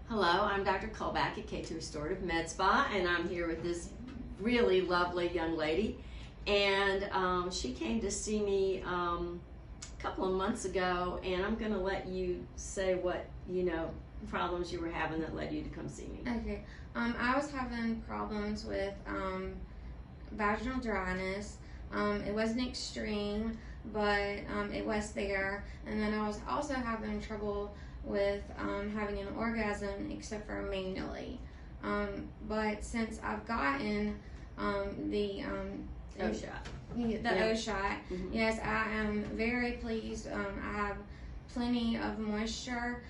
Hello, I'm Dr. Kulback at K2 Restorative Med Spa, and I'm here with this really lovely young lady. And she came to see me a couple of months ago, and I'm going to let you say what, problems you were having that led you to come see me. Okay. I was having problems with vaginal dryness. It wasn't extreme, but it was there. And then I was also having trouble with having an orgasm, except for manually. But since I've gotten the O-shot. O-shot, yes, I am very pleased. I have plenty of moisture.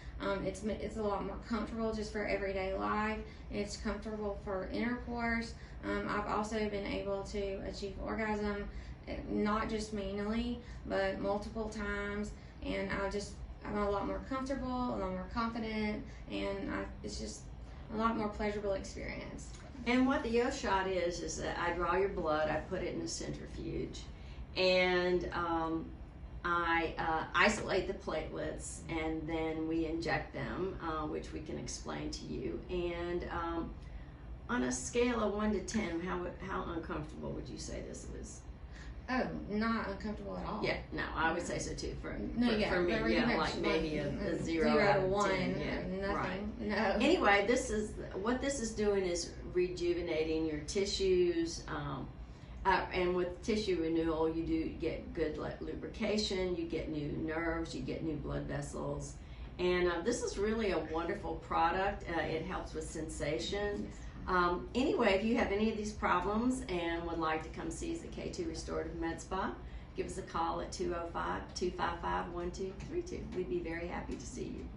It's a lot more comfortable just for everyday life. It's comfortable for intercourse. I've also been able to achieve orgasm, not just manually, but multiple times, and I'm a lot more comfortable, a lot more confident, and it's just a lot more pleasurable experience. And what the O-shot is that I draw your blood, I put it in a centrifuge, and I isolate the platelets, and then we inject them, which we can explain to you. And on a scale of 1 to 10, how uncomfortable would you say this was? Oh, not uncomfortable at all. Yeah, no, I would say so too. For me, like maybe a 0 to out of 1. 10. Yeah, nothing. right. No. Anyway, what this is doing is rejuvenating your tissues. And with tissue renewal, you do get good lubrication, you get new nerves, you get new blood vessels. And this is really a wonderful product. It helps with sensation. Anyway, if you have any of these problems and would like to come see us at K2 Restorative Med Spa, give us a call at 205-255-1232. We'd be very happy to see you.